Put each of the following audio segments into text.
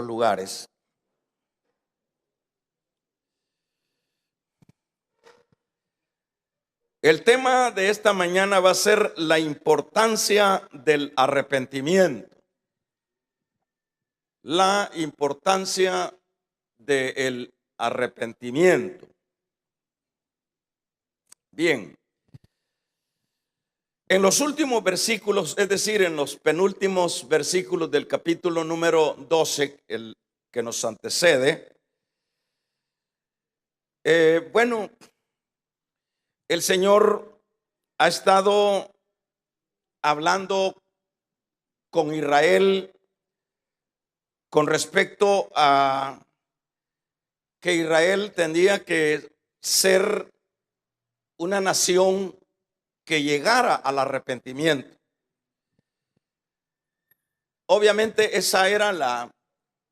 lugares. El tema de esta mañana va a ser la importancia del arrepentimiento. La importancia del arrepentimiento. Bien. En los últimos versículos, es decir, en los penúltimos versículos del capítulo número 12, el que nos antecede, el Señor ha estado hablando con Israel con respecto a que Israel tendría que ser una nación que llegara al arrepentimiento. Obviamente esa era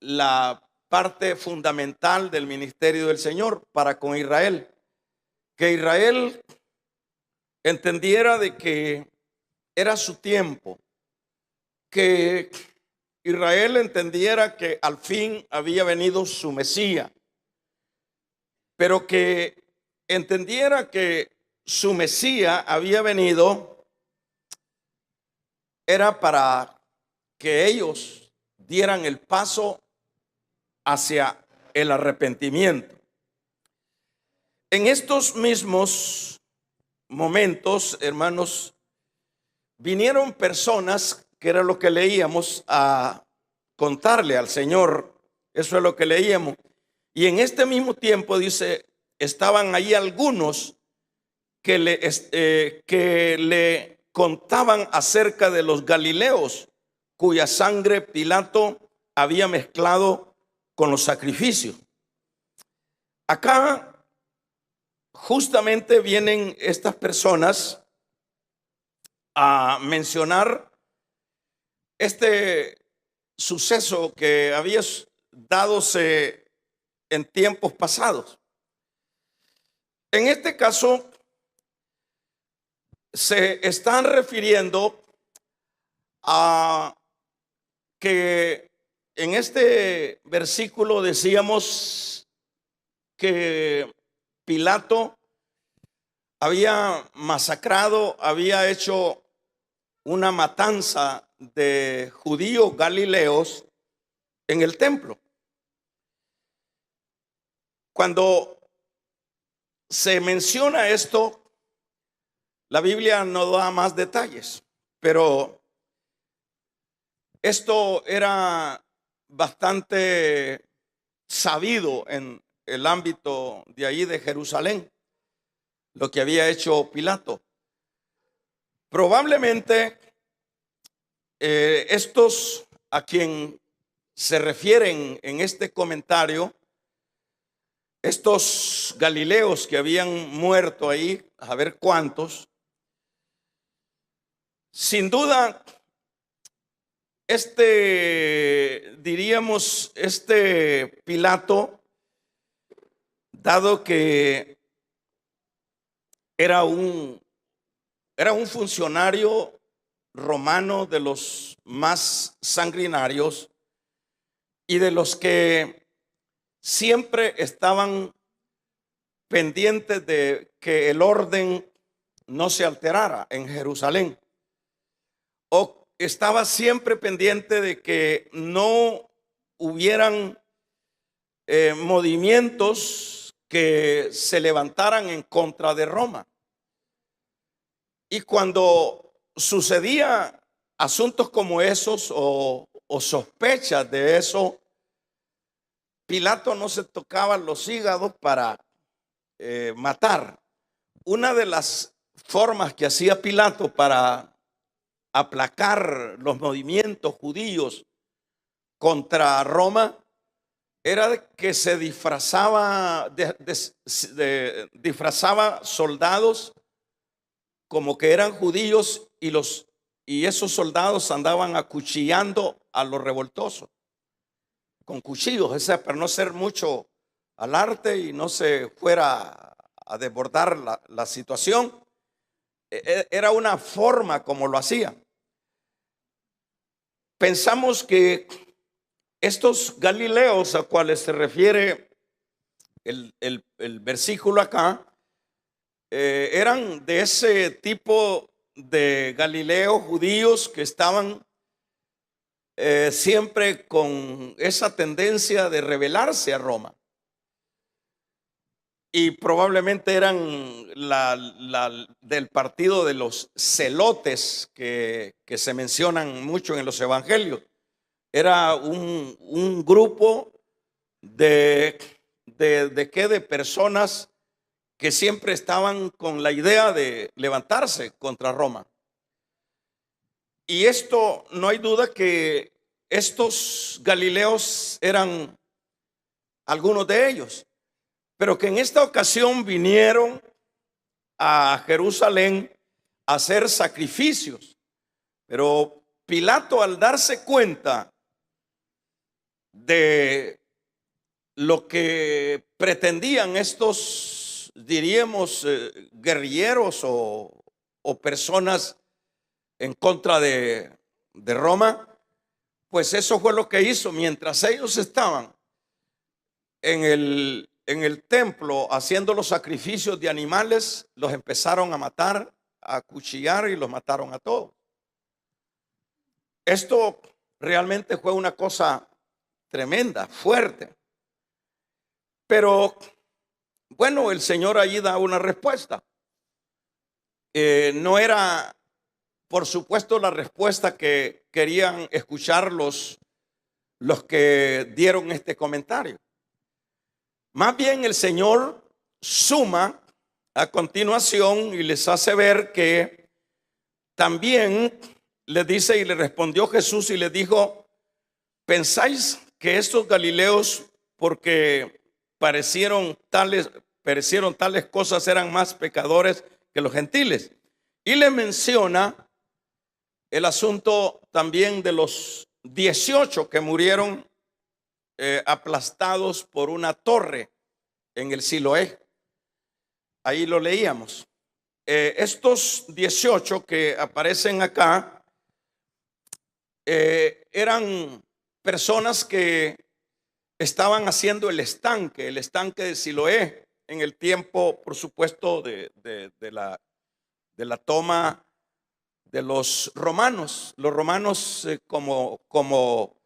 la parte fundamental del ministerio del Señor para con Israel. Que Israel entendiera de que era su tiempo. Que Israel entendiera que al fin había venido su Mesías. Pero que entendiera que su Mesías había venido era para que ellos dieran el paso hacia el arrepentimiento. En estos mismos momentos, hermanos, vinieron personas, que era lo que leíamos, a contarle al Señor. Eso es lo que leíamos. Y en este mismo tiempo, dice, estaban ahí algunos que le contaban acerca de los galileos, cuya sangre Pilato había mezclado con los sacrificios. Acá justamente vienen estas personas a mencionar este suceso que había dadose en tiempos pasados. En este caso, se están refiriendo a que en este versículo decíamos que Pilato había masacrado, había hecho una matanza de judíos galileos en el templo. Cuando se menciona esto, la Biblia no da más detalles, pero esto era bastante sabido en el ámbito de ahí de Jerusalén, lo que había hecho Pilato. Probablemente estos a quien se refieren en este comentario, estos galileos que habían muerto ahí, a ver cuántos, sin duda, diríamos, Pilato, dado que era un funcionario romano de los más sanguinarios y de los que siempre estaban pendientes de que el orden no se alterara en Jerusalén, o estaba siempre pendiente de que no hubieran movimientos que se levantaran en contra de Roma. Y cuando sucedía asuntos como esos o sospechas de eso, Pilato no se tocaba los hígados para matar. Una de las formas que hacía Pilato para aplacar los movimientos judíos contra Roma era que se disfrazaba disfrazaba soldados como que eran judíos y esos soldados andaban acuchillando a los revoltosos con cuchillos, para no ser mucho al arte y no se fuera a desbordar la situación. Era una forma como lo hacía. Pensamos que Estos galileos a cuales se refiere el versículo acá, eran de ese tipo de galileos judíos que estaban siempre con esa tendencia de rebelarse a Roma. Y probablemente eran del partido de los celotes que se mencionan mucho en los evangelios. Era un grupo de personas que siempre estaban con la idea de levantarse contra Roma. Y esto, no hay duda que estos galileos eran algunos de ellos, pero que en esta ocasión vinieron a Jerusalén a hacer sacrificios. Pero Pilato, al darse cuenta de lo que pretendían estos, diríamos, guerrilleros o personas en contra de Roma, pues eso fue lo que hizo. Mientras ellos estaban en el templo haciendo los sacrificios de animales, los empezaron a matar, a acuchillar, y los mataron a todos. Esto realmente fue una cosa tremenda, fuerte. Pero bueno, el Señor allí da una respuesta. No era, por supuesto, la respuesta que querían escuchar los que dieron este comentario. Más bien el Señor suma a continuación y les hace ver que también le dice, y le respondió Jesús y le dijo: ¿pensáis que estos galileos, porque perecieron tales cosas, eran más pecadores que los gentiles? Y le menciona el asunto también de los 18 que murieron aplastados por una torre en el Siloé. Ahí lo leíamos. Estos 18 que aparecen acá eran personas que estaban haciendo el estanque de Siloé en el tiempo, por supuesto, de la toma de los romanos. Los romanos como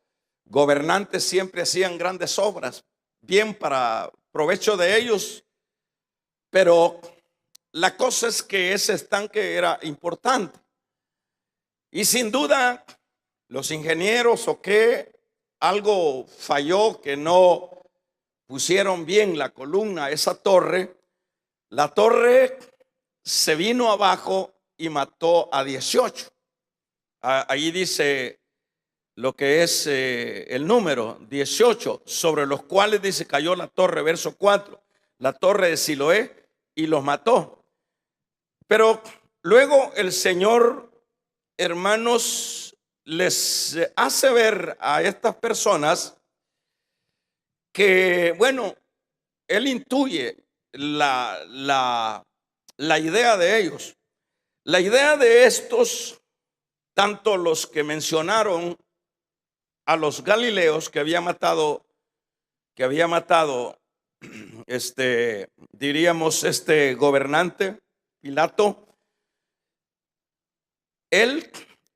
gobernantes siempre hacían grandes obras, bien para provecho de ellos, pero la cosa es que ese estanque era importante. Y sin duda los ingenieros algo falló, que no pusieron bien la columna, esa torre. La torre se vino abajo y mató a 18. Ahí dice lo que es el número 18, sobre los cuales dice cayó la torre, verso 4, la torre de Siloé, y los mató. Pero luego el Señor, hermanos, les hace ver a estas personas que, bueno, Él intuye la idea de ellos. La idea de estos, tanto los que mencionaron a los galileos que había matado, diríamos, gobernante Pilato, él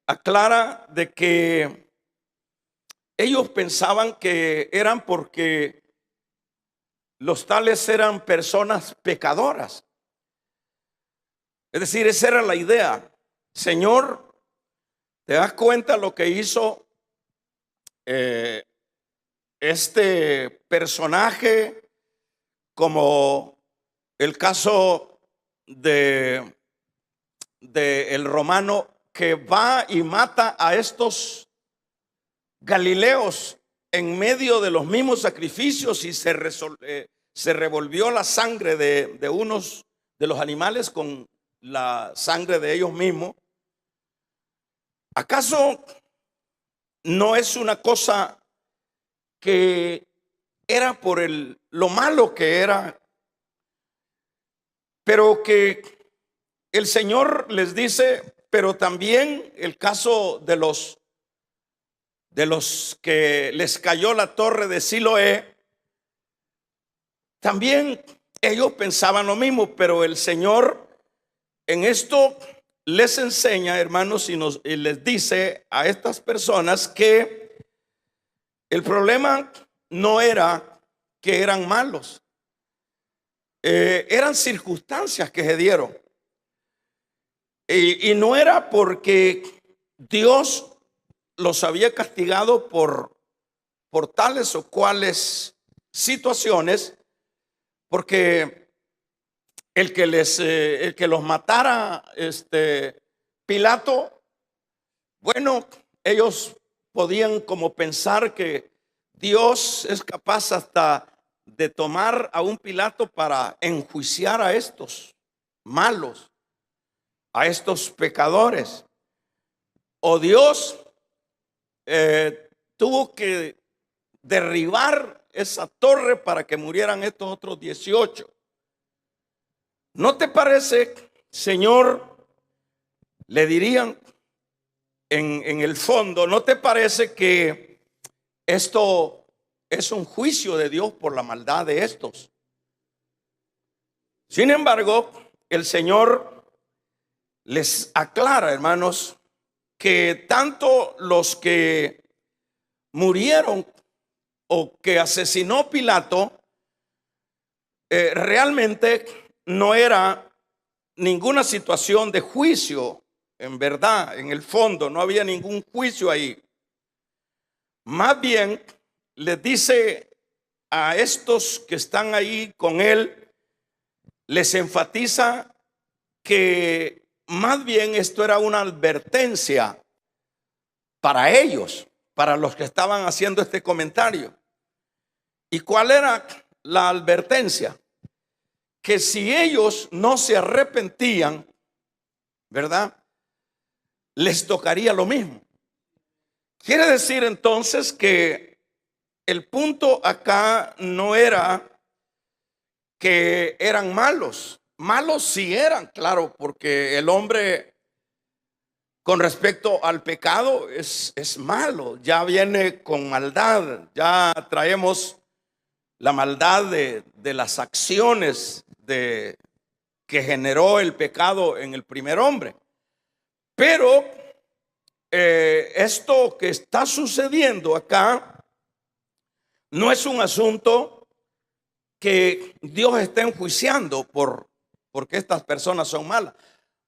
aclara de que ellos pensaban que eran porque los tales eran personas pecadoras. Es decir, esa era la idea. Señor, ¿te das cuenta lo que hizo este personaje, como el caso de el romano que va y mata a estos galileos en medio de los mismos sacrificios, y se revolvió la sangre de unos de los animales con la sangre de ellos mismos? ¿Acaso no es una cosa que era por lo malo que era, pero que el Señor les dice? Pero también el caso de los de los que les cayó la torre de Siloé, también ellos pensaban lo mismo, pero el Señor en esto les enseña, hermanos, y les dice a estas personas que el problema no era que eran malos, eran circunstancias que se dieron. Y no era porque Dios los había castigado por tales o cuales situaciones, porque el que los matara Pilato, bueno, ellos podían como pensar que Dios es capaz hasta de tomar a un Pilato para enjuiciar a estos malos, a estos pecadores. O Dios tuvo que derribar esa torre para que murieran estos otros 18. ¿No te parece, Señor? Le dirían en el fondo, ¿no te parece que esto es un juicio de Dios por la maldad de estos? Sin embargo, el Señor les aclara, hermanos, que tanto los que murieron o que asesinó Pilato, realmente no era ninguna situación de juicio. En verdad, en el fondo, no había ningún juicio ahí. Más bien, les dice a estos que están ahí con él, les enfatiza que más bien esto era una advertencia para ellos, para los que estaban haciendo este comentario. ¿Y cuál era la advertencia? Que si ellos no se arrepentían, ¿verdad?, les tocaría lo mismo. Quiere decir entonces que el punto acá no era que eran malos. Malos sí eran, claro, porque el hombre con respecto al pecado es malo, ya viene con maldad, ya traemos la maldad de las acciones que generó el pecado en el primer hombre. Pero esto que está sucediendo acá no es un asunto que Dios esté enjuiciando porque estas personas son malas.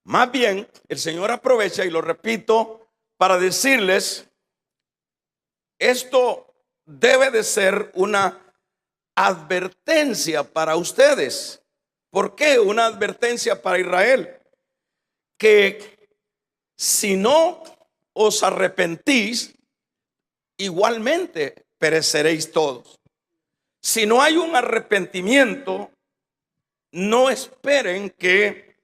Más bien, el Señor aprovecha, y lo repito, para decirles, esto debe de ser una advertencia para ustedes. ¿Por qué una advertencia para Israel? Que si no os arrepentís, igualmente pereceréis todos. Si no hay un arrepentimiento, no esperen que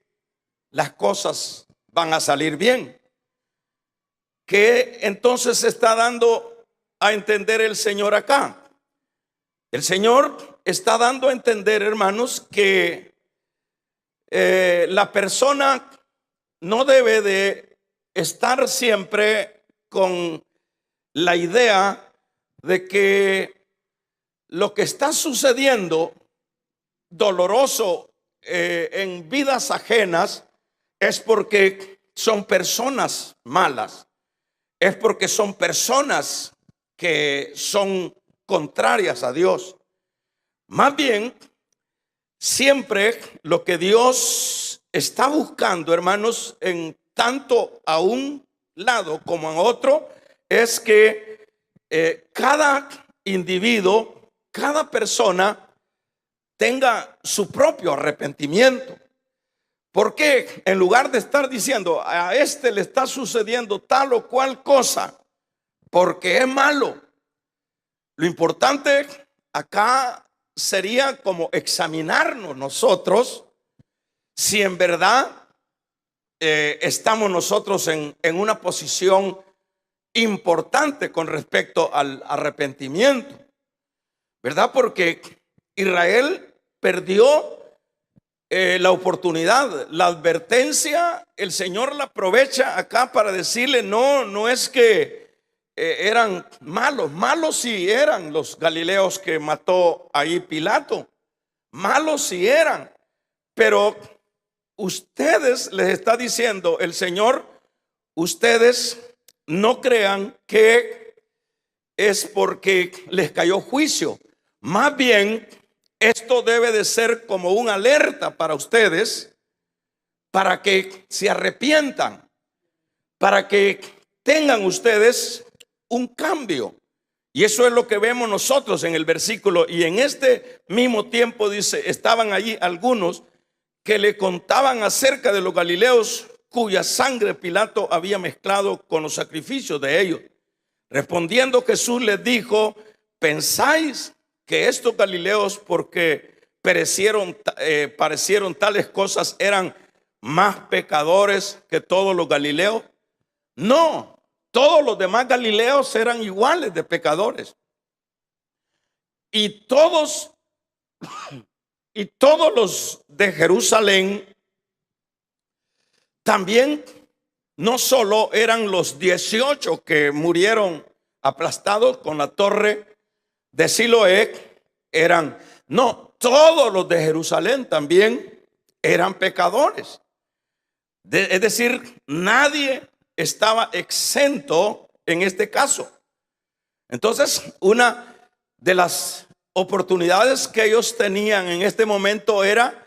las cosas van a salir bien. ¿Qué entonces está dando a entender el Señor acá? El Señor está dando a entender, hermanos, que la persona no debe de estar siempre con la idea de que lo que está sucediendo doloroso en vidas ajenas es porque son personas malas, es porque son personas que son contrarias a Dios. Más bien, siempre lo que Dios está buscando, hermanos, en tanto a un lado como a otro, es que cada individuo, cada persona tenga su propio arrepentimiento. ¿Por qué? En lugar de estar diciendo a este le está sucediendo tal o cual cosa porque es malo, lo importante acá sería como examinarnos nosotros si en verdad estamos nosotros en una posición importante con respecto al arrepentimiento, ¿verdad? Porque Israel perdió la oportunidad, la advertencia, el Señor la aprovecha acá para decirle, no es que eran malos. Malos sí eran los galileos que mató ahí Pilato. Malos sí eran. Pero ustedes, les está diciendo el Señor, ustedes no crean que es porque les cayó juicio. Más bien, esto debe de ser como una alerta para ustedes, para que se arrepientan, para que tengan ustedes un cambio. Y eso es lo que vemos nosotros en el versículo. Y en este mismo tiempo dice, estaban allí algunos que le contaban acerca de los galileos cuya sangre Pilato había mezclado con los sacrificios de ellos. Respondiendo Jesús les dijo, ¿pensáis que estos galileos, porque parecieron tales cosas, eran más pecadores que todos los galileos? No, todos los demás galileos eran iguales de pecadores. Y todos los de Jerusalén también, no solo eran los 18 que murieron aplastados con la torre de Siloé, todos los de Jerusalén también eran pecadores. Es decir, nadie estaba exento en este caso. Entonces, una de las oportunidades que ellos tenían en este momento era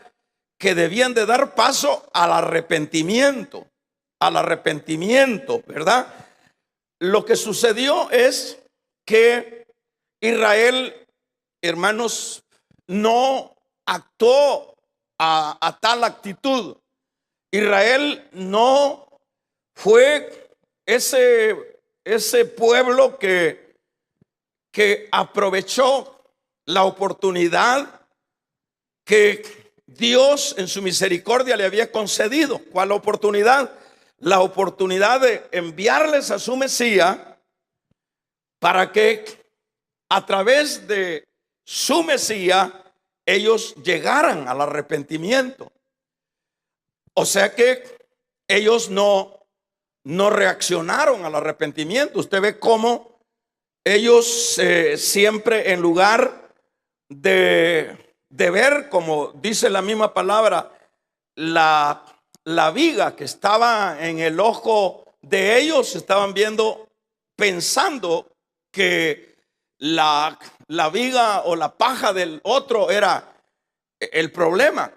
que debían de dar paso al arrepentimiento, ¿verdad? Lo que sucedió es que Israel, hermanos, no actuó a tal actitud. Israel no fue ese pueblo que aprovechó la oportunidad que Dios en su misericordia le había concedido. ¿Cuál oportunidad? La oportunidad de enviarles a su Mesías para que a través de su Mesías ellos llegaran al arrepentimiento. O sea que ellos no reaccionaron al arrepentimiento. Usted ve cómo ellos siempre, en lugar de ver, como dice la misma palabra, la viga que estaba en el ojo de ellos, estaban viendo, pensando que la viga o la paja del otro era el problema.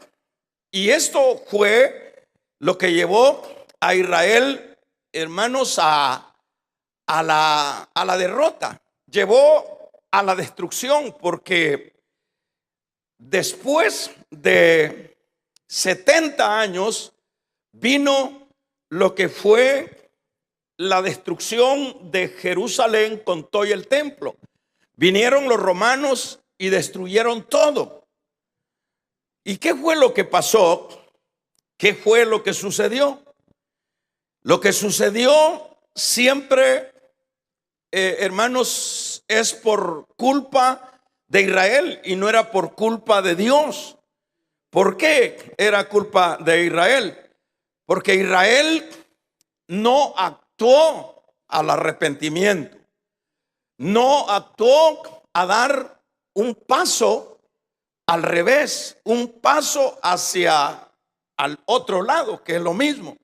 Y esto fue lo que llevó a Israel, hermanos, a la derrota. Llevó a la destrucción, porque después de 70 años vino lo que fue la destrucción de Jerusalén con todo el templo. Vinieron los romanos y destruyeron todo. ¿Y qué fue lo que pasó? ¿Qué fue lo que sucedió? Lo que sucedió siempre, hermanos, es por culpa de Israel y no era por culpa de Dios. ¿Por qué era culpa de Israel? Porque Israel no actuó al arrepentimiento, no actuó a dar un paso al revés, un paso hacia al otro lado, que es lo mismo.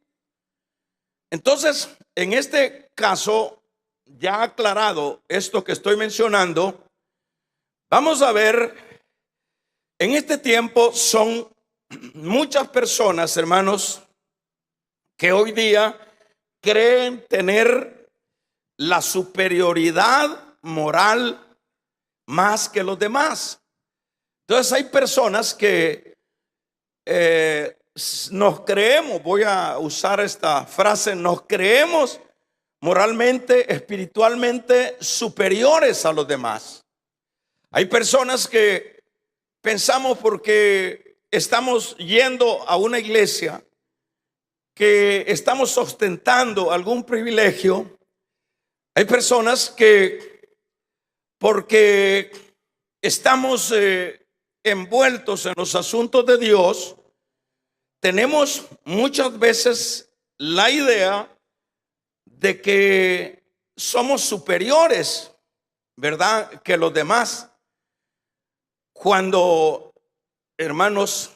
Entonces, en este caso, ya aclarado esto que estoy mencionando, vamos a ver, en este tiempo son muchas personas, hermanos, que hoy día creen tener la superioridad moral más que los demás. Entonces hay personas que nos creemos, voy a usar esta frase, nos creemos moralmente, espiritualmente superiores a los demás. Hay personas que pensamos, porque estamos yendo a una iglesia, que estamos ostentando algún privilegio. Hay personas que, porque estamos envueltos en los asuntos de Dios, tenemos muchas veces la idea de que somos superiores, ¿verdad?, que los demás. Cuando, hermanos,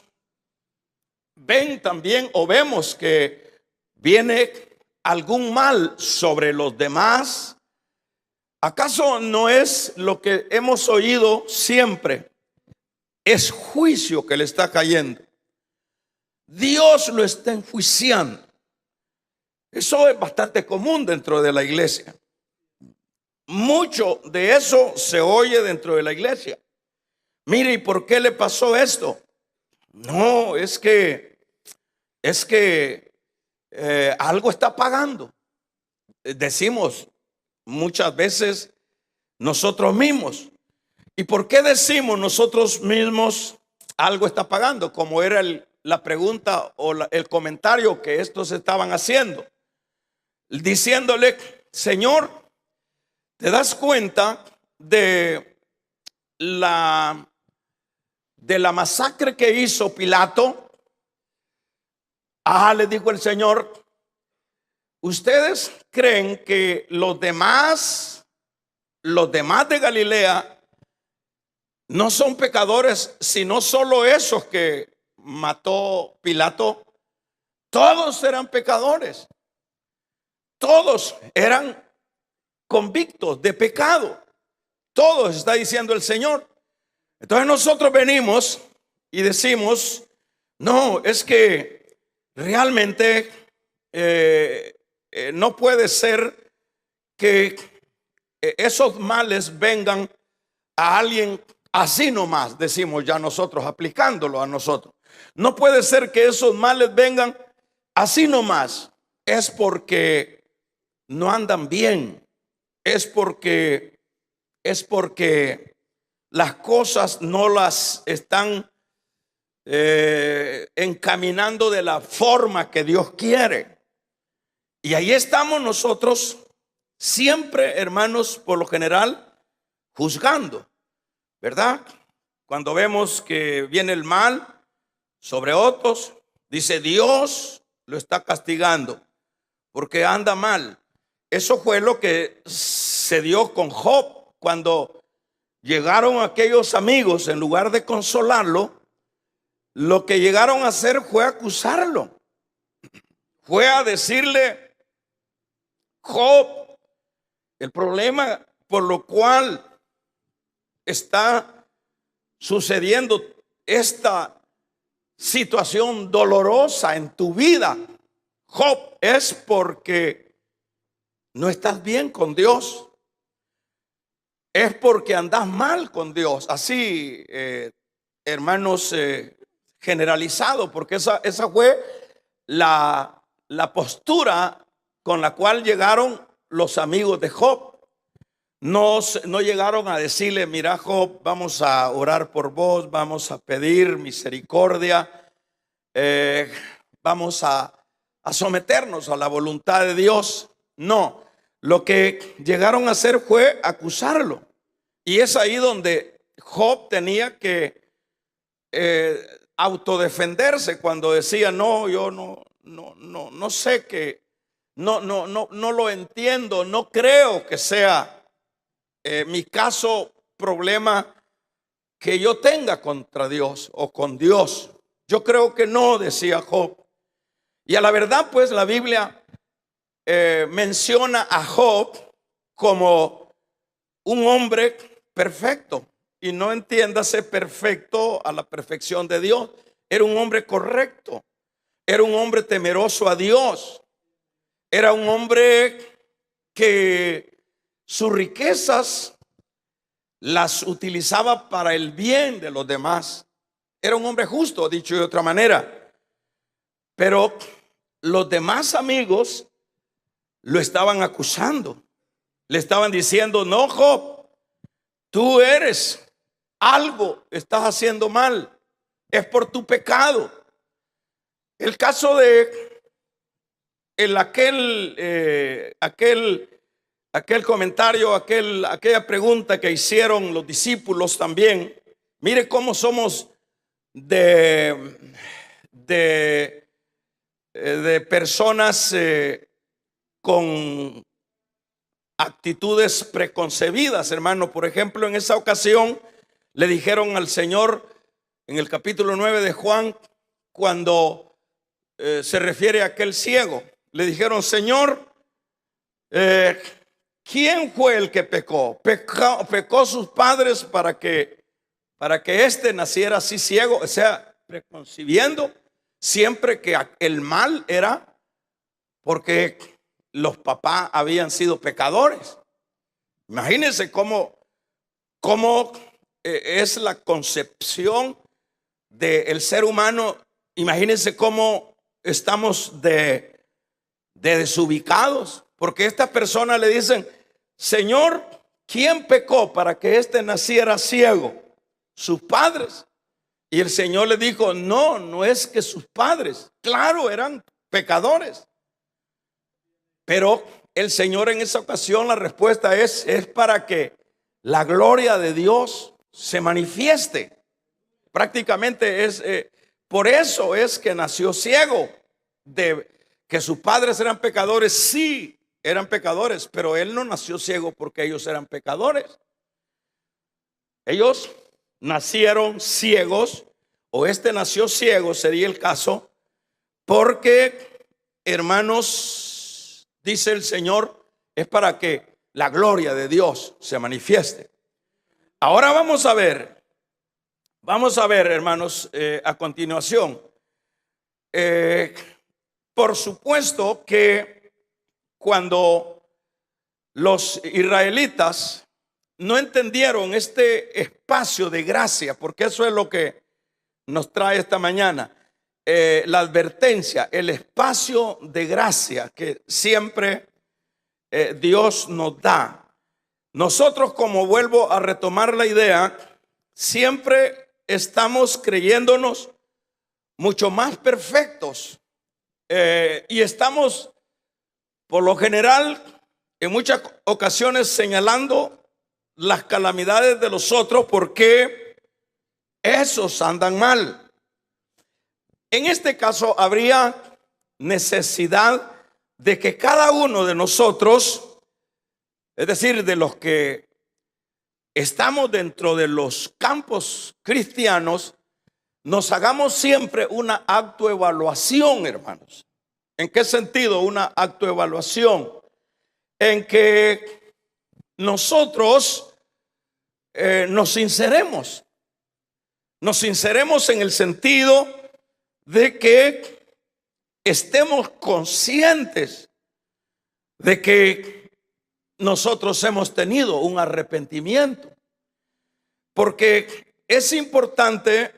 ven también o vemos que viene algún mal sobre los demás, ¿acaso no es lo que hemos oído siempre? Es juicio que le está cayendo. Dios lo está enjuiciando. Eso es bastante común dentro de la iglesia. Mucho de eso se oye dentro de la iglesia. Mire, ¿y por qué le pasó esto? No, es que algo está pagando. Decimos muchas veces nosotros mismos. ¿Y por qué decimos nosotros mismos algo está pagando? Como era la pregunta o el comentario que estos estaban haciendo, diciéndole: Señor, ¿te das cuenta de la masacre que hizo Pilato? Le dijo el Señor: ¿ustedes creen que los demás de Galilea no son pecadores, sino solo esos que mató Pilato? Todos eran pecadores. Todos eran convictos de pecado. Todos, está diciendo el Señor. Entonces nosotros venimos y decimos: no, es que realmente no puede ser que esos males vengan a alguien así nomás, decimos ya nosotros, aplicándolo a nosotros. No puede ser que esos males vengan así nomás. Es porque no andan bien. Es porque las cosas no las están encaminando de la forma que Dios quiere. Y ahí estamos nosotros siempre, hermanos, por lo general, juzgando, ¿verdad? Cuando vemos que viene el mal sobre otros, dice: Dios lo está castigando porque anda mal. Eso fue lo que se dio con Job. Cuando llegaron aquellos amigos, en lugar de consolarlo, lo que llegaron a hacer fue acusarlo. Fue a decirle: Job, el problema por lo cual está sucediendo esta situación dolorosa en tu vida, Job, es porque no estás bien con Dios. Es porque andas mal con Dios. Así, hermanos, generalizado, porque esa fue la postura con la cual llegaron los amigos de Job. No llegaron a decirle: mira, Job, vamos a orar por vos, vamos a pedir misericordia, vamos a someternos a la voluntad de Dios. No, lo que llegaron a hacer fue acusarlo. Y es ahí donde Job tenía que autodefenderse, cuando decía: no, yo no sé, que no lo entiendo, no creo que sea mi caso problema que yo tenga contra Dios o con Dios. Yo creo que no, decía Job. Y a la verdad, pues, la Biblia menciona a Job como un hombre perfecto. Y no entiéndase perfecto a la perfección de Dios. Era un hombre correcto. Era un hombre temeroso a Dios. Era un hombre que sus riquezas las utilizaba para el bien de los demás. Era un hombre justo, dicho de otra manera. Pero los demás amigos lo estaban acusando. Le estaban diciendo: no, Job, tú algo estás haciendo mal. Es por tu pecado. El caso de aquel comentario, aquella pregunta que hicieron los discípulos también. Mire cómo somos de personas con actitudes preconcebidas, hermano. Por ejemplo, en esa ocasión le dijeron al Señor en el capítulo 9 de Juan, cuando se refiere a aquel ciego, le dijeron: Señor, ¿quién fue el que pecó? ¿Pecó sus padres para que éste naciera así ciego? O sea, preconcibiendo siempre que el mal era porque los papás habían sido pecadores. Imagínense cómo es la concepción del ser humano. Imagínense cómo estamos de desubicados, porque estas personas le dicen: Señor, ¿quién pecó para que éste naciera ciego? Sus padres. Y el Señor le dijo: no es que sus padres, claro, eran pecadores, pero el Señor en esa ocasión, la respuesta es para que la gloria de Dios se manifieste. Prácticamente por eso es que nació ciego. De que sus padres eran pecadores, sí, eran pecadores, pero él no nació ciego porque ellos eran pecadores. Ellos nacieron ciegos, o este nació ciego, sería el caso, porque, hermanos, dice el Señor, es para que la gloria de Dios se manifieste. Ahora vamos a ver, hermanos, a continuación. Por supuesto que cuando los israelitas no entendieron este espacio de gracia, porque eso es lo que nos trae esta mañana, la advertencia, el espacio de gracia que siempre Dios nos da. Nosotros, como vuelvo a retomar la idea, siempre estamos creyéndonos mucho más perfectos, y estamos por lo general en muchas ocasiones señalando las calamidades de los otros porque esos andan mal. En este caso habría necesidad de que cada uno de nosotros, es decir, de los que estamos dentro de los campos cristianos, nos hagamos siempre una autoevaluación, hermanos. ¿En qué sentido una autoevaluación? En que nosotros nos sinceremos en el sentido de que estemos conscientes de que nosotros hemos tenido un arrepentimiento, porque es importante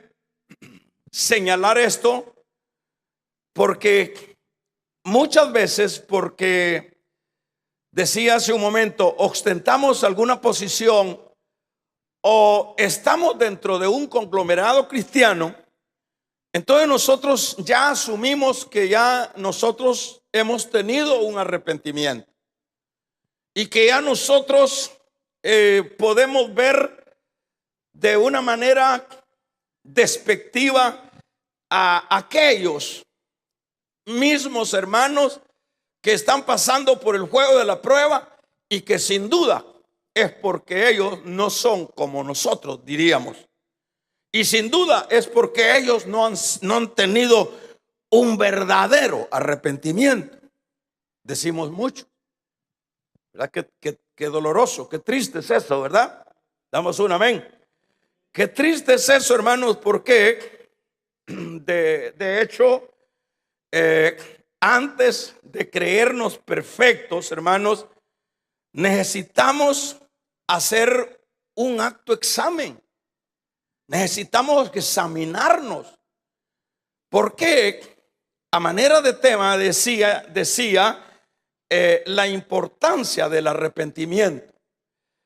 señalar esto, porque muchas veces, porque decía hace un momento, ostentamos alguna posición o estamos dentro de un conglomerado cristiano, entonces nosotros ya asumimos que ya nosotros hemos tenido un arrepentimiento y que ya nosotros podemos ver de una manera despectiva a aquellos mismos hermanos que están pasando por el juego de la prueba y que sin duda es porque ellos no son como nosotros, diríamos. Y sin duda es porque ellos no han tenido un verdadero arrepentimiento. Decimos mucho, ¿verdad? Qué doloroso, qué triste es eso, ¿verdad? Damos un amén. Qué triste es eso, hermanos, porque de hecho, antes de creernos perfectos, hermanos, necesitamos hacer un acto examen. Necesitamos examinarnos. Porque a manera de tema decía la importancia del arrepentimiento,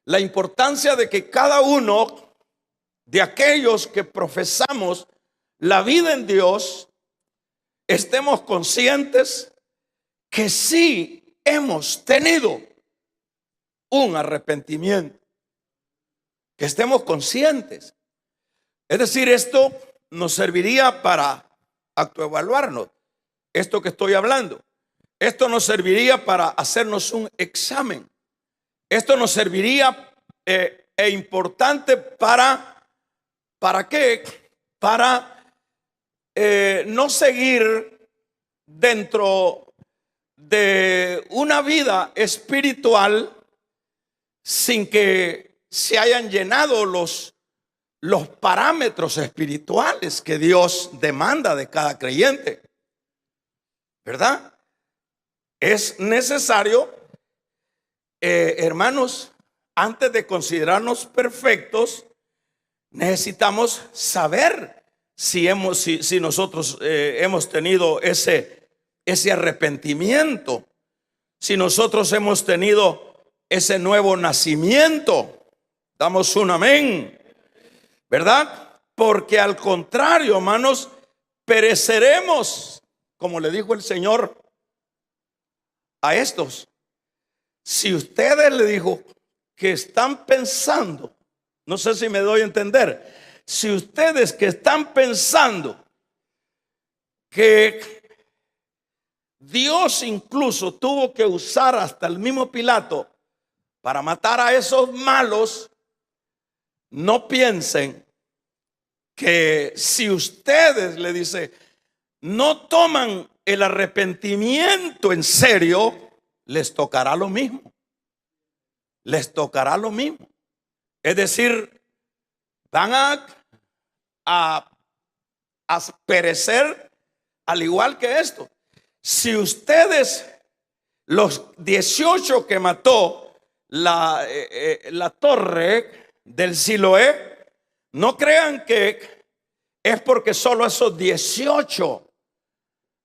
la importancia de que cada uno de aquellos que profesamos la vida en Dios estemos conscientes que sí hemos tenido un arrepentimiento, que estemos conscientes. Es decir, esto nos serviría para autoevaluarnos, esto que estoy hablando. Esto nos serviría para hacernos un examen. Esto nos serviría importante ¿para qué? Para no seguir dentro de una vida espiritual sin que se hayan llenado los parámetros espirituales que Dios demanda de cada creyente, ¿verdad? Es necesario, hermanos, antes de considerarnos perfectos, necesitamos saber si nosotros hemos tenido ese arrepentimiento, si nosotros hemos tenido ese nuevo nacimiento. Damos un amén, ¿verdad? Porque al contrario, hermanos, pereceremos, como le dijo el Señor a estos. Si ustedes, le dijo, que están pensando, no sé si me doy a entender, si ustedes que están pensando que Dios incluso tuvo que usar hasta el mismo Pilato para matar a esos malos, no piensen que si ustedes, le dice, no toman el arrepentimiento en serio, les tocará lo mismo. Les tocará lo mismo. Es decir, van a perecer al igual que esto. Si ustedes, los 18 que mató la torre del Siloé, no crean que es porque solo esos 18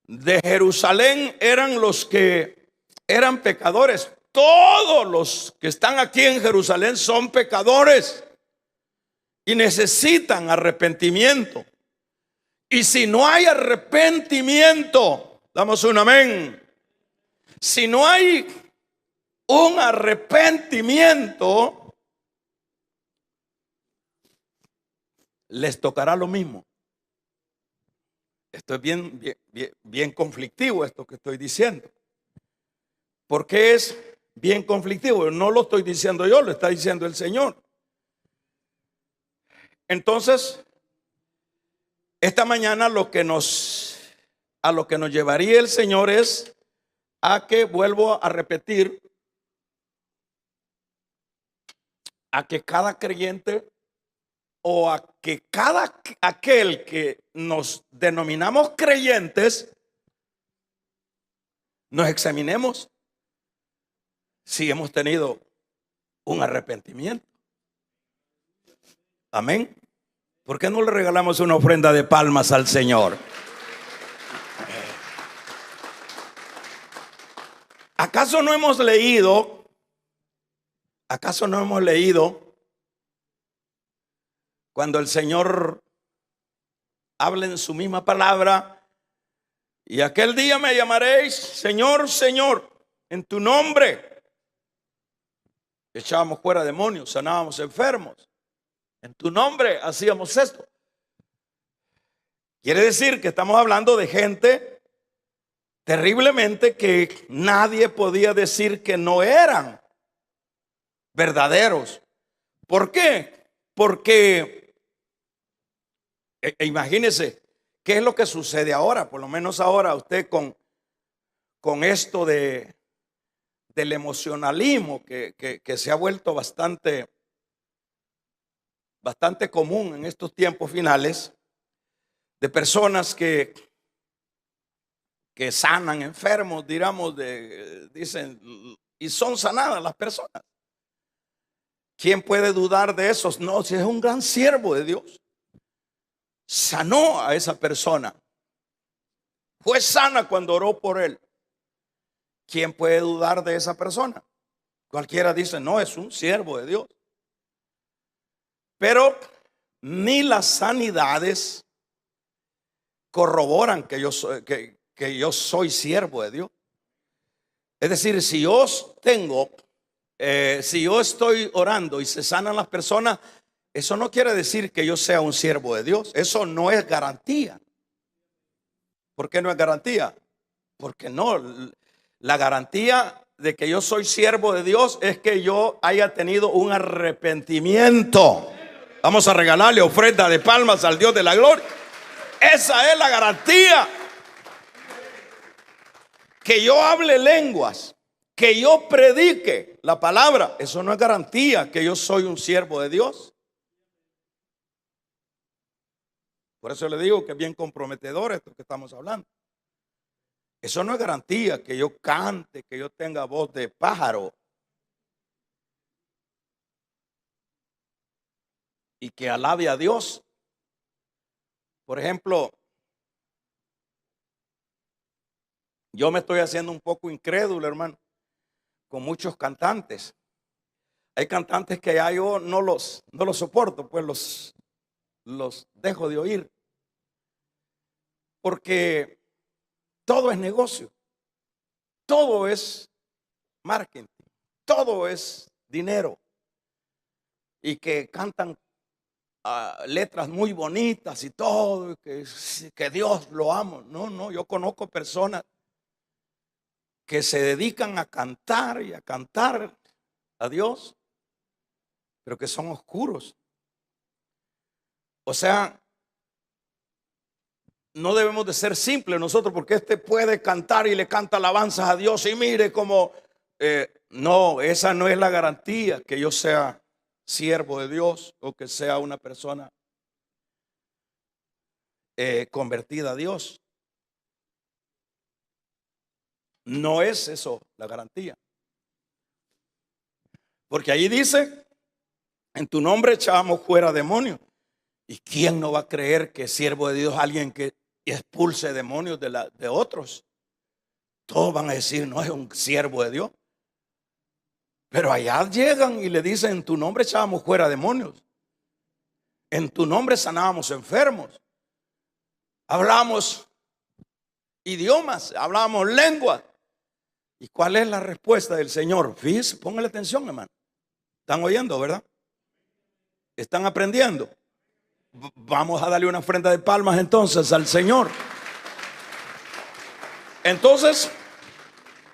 de Jerusalén eran los que eran pecadores. Todos los que están aquí en Jerusalén son pecadores y necesitan arrepentimiento. Y si no hay arrepentimiento, damos un amén. Si no hay un arrepentimiento, les tocará lo mismo. Esto es bien conflictivo, esto que estoy diciendo. ¿Por qué es bien conflictivo? No lo estoy diciendo yo, lo está diciendo el Señor. Entonces, esta mañana a lo que nos llevaría el Señor es a que, vuelvo a repetir, a que cada creyente o a que aquel que nos denominamos creyentes nos examinemos si hemos tenido un arrepentimiento. Amén. ¿Por qué no le regalamos una ofrenda de palmas al Señor? ¿Acaso no hemos leído? ¿Acaso no hemos leído cuando el Señor habla en su misma palabra? Y aquel día me llamaréis Señor, Señor, en tu nombre echábamos fuera demonios, sanábamos enfermos, en tu nombre hacíamos esto. Quiere decir que estamos hablando de gente terriblemente que nadie podía decir que no eran verdaderos. ¿Por qué? Porque imagínese qué es lo que sucede ahora. Por lo menos ahora usted con esto del emocionalismo que se ha vuelto bastante común en estos tiempos finales, de personas que sanan enfermos, dicen, y son sanadas las personas. ¿Quién puede dudar de eso? No, si es un gran siervo de Dios, sanó a esa persona, fue sana cuando oró por él. ¿Quién puede dudar de esa persona? Cualquiera dice, no, es un siervo de Dios. Pero ni las sanidades corroboran que yo soy siervo de Dios. Es decir, si yo estoy orando y se sanan las personas, eso no quiere decir que yo sea un siervo de Dios. Eso no es garantía. ¿Por qué no es garantía? Porque no, la garantía de que yo soy siervo de Dios es que yo haya tenido un arrepentimiento. Vamos a regalarle ofrenda de palmas al Dios de la gloria. Esa es la garantía. Que yo hable lenguas, que yo predique la palabra, eso no es garantía que yo soy un siervo de Dios. Por eso le digo que es bien comprometedor esto que estamos hablando. Eso no es garantía que yo cante, que yo tenga voz de pájaro y que alabe a Dios. Por ejemplo, yo me estoy haciendo un poco incrédulo, hermano, con muchos cantantes. Hay cantantes que ya yo no los soporto, pues los dejo de oír. Porque todo es negocio, todo es marketing, todo es dinero. Y que cantan letras muy bonitas y todo, que Dios lo amo. No, yo conozco personas que se dedican a cantar y a cantar a Dios, pero que son oscuros. O sea, no debemos de ser simples nosotros, porque este puede cantar y le canta alabanzas a Dios y mire cómo no, esa no es la garantía que yo sea siervo de Dios o que sea una persona convertida a Dios. No es eso la garantía, porque ahí dice: en tu nombre echábamos fuera demonios. ¿Y quién no va a creer que es siervo de Dios alguien que expulse demonios de otros? Todos van a decir: no, es un siervo de Dios. Pero allá llegan y le dicen: en tu nombre echábamos fuera demonios, en tu nombre sanábamos enfermos, hablamos idiomas, hablamos lenguas. ¿Y cuál es la respuesta del Señor? Fíjense, póngale atención, hermano. ¿Están oyendo, verdad? ¿Están aprendiendo? Vamos a darle una ofrenda de palmas entonces al Señor. Entonces,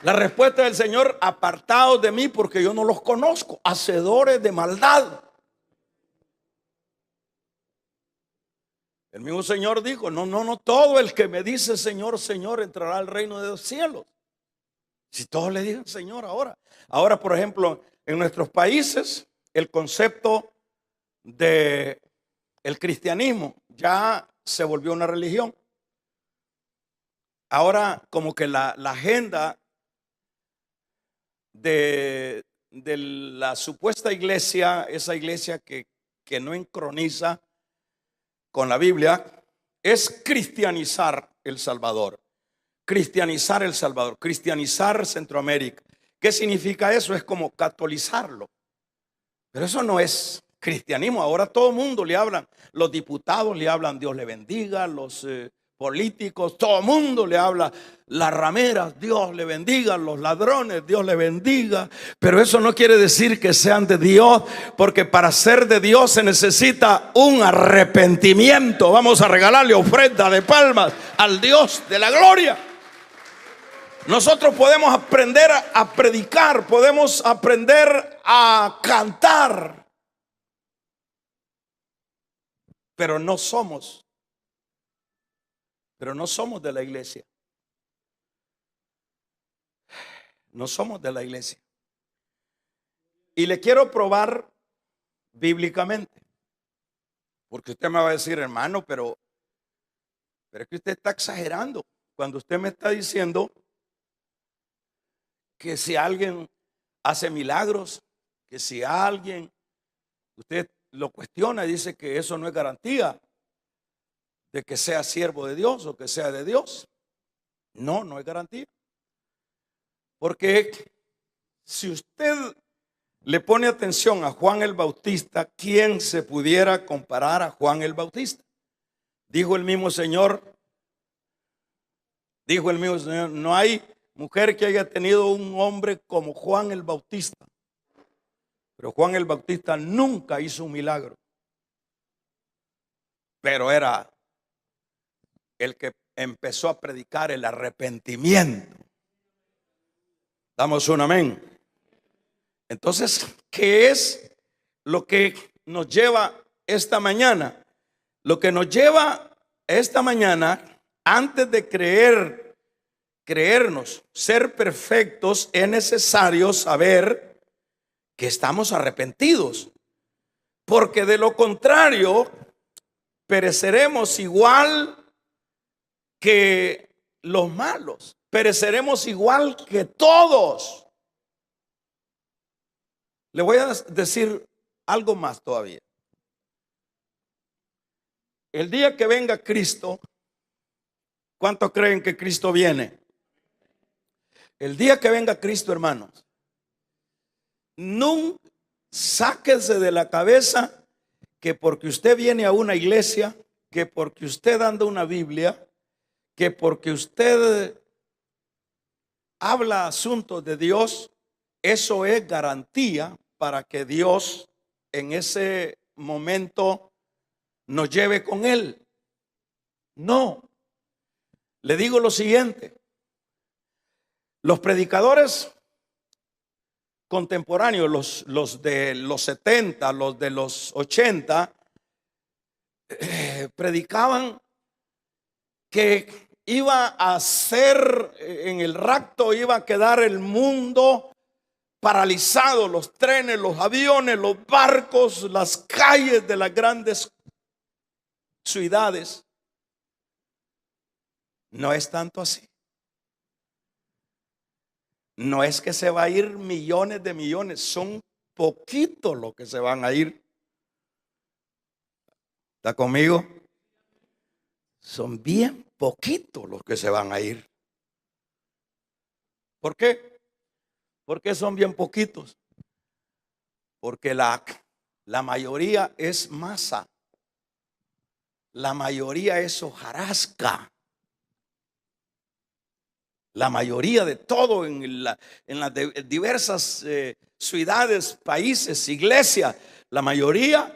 la respuesta del Señor: apartados de mí, porque yo no los conozco, hacedores de maldad. El mismo Señor dijo: no, todo el que me dice Señor, Señor entrará al reino de los cielos. Si todos le dicen Señor ahora, por ejemplo, en nuestros países el concepto de el cristianismo ya se volvió una religión. Ahora como que la agenda de la supuesta iglesia, esa iglesia que no sincroniza con la Biblia, es cristianizar El Salvador. Cristianizar El Salvador, cristianizar Centroamérica. ¿Qué significa eso? Es como catolizarlo. Pero eso no es cristianismo. Ahora todo el mundo le hablan, los diputados le hablan Dios le bendiga, los políticos, todo el mundo le habla, las rameras, Dios le bendiga, los ladrones, Dios le bendiga. Pero eso no quiere decir que sean de Dios, porque para ser de Dios se necesita un arrepentimiento. Vamos a regalarle ofrenda de palmas al Dios de la gloria. Nosotros podemos aprender a predicar, podemos aprender a cantar, pero no somos de la iglesia. No somos de la iglesia. Y le quiero probar bíblicamente, porque usted me va a decir: hermano, pero es que usted está exagerando cuando usted me está diciendo que si alguien hace milagros, que si alguien, usted lo cuestiona y dice que eso no es garantía de que sea siervo de Dios o que sea de Dios. No es garantía. Porque si usted le pone atención a Juan el Bautista, ¿quién se pudiera comparar a Juan el Bautista? Dijo el mismo Señor, no hay mujer que haya tenido un hombre como Juan el Bautista. Pero Juan el Bautista nunca hizo un milagro. Pero era el que empezó a predicar el arrepentimiento. Damos un amén. Entonces, ¿qué es lo que nos lleva esta mañana? Lo que nos lleva esta mañana, antes de creernos ser perfectos, es necesario saber que estamos arrepentidos, porque de lo contrario pereceremos igual que los malos, pereceremos igual que todos. Le voy a decir algo más todavía. El día que venga Cristo, ¿cuántos creen que Cristo viene? El día que venga Cristo, hermanos, nunca sáquese de la cabeza que porque usted viene a una iglesia, que porque usted anda una Biblia, que porque usted habla asuntos de Dios, eso es garantía para que Dios en ese momento nos lleve con Él. No. Le digo lo siguiente: los predicadores contemporáneos, los de los 70, los de los 80, predicaban que iba a ser, en el rapto iba a quedar el mundo paralizado, los trenes, los aviones, los barcos, las calles de las grandes ciudades. No es tanto así. No es que se va a ir millones de millones, son poquitos los que se van a ir. ¿Está conmigo? Son bien poquitos los que se van a ir. ¿Por qué? ¿Por qué son bien poquitos? Porque la mayoría es masa. La mayoría es hojarasca. La mayoría de todo en las diversas ciudades, países, iglesias, la mayoría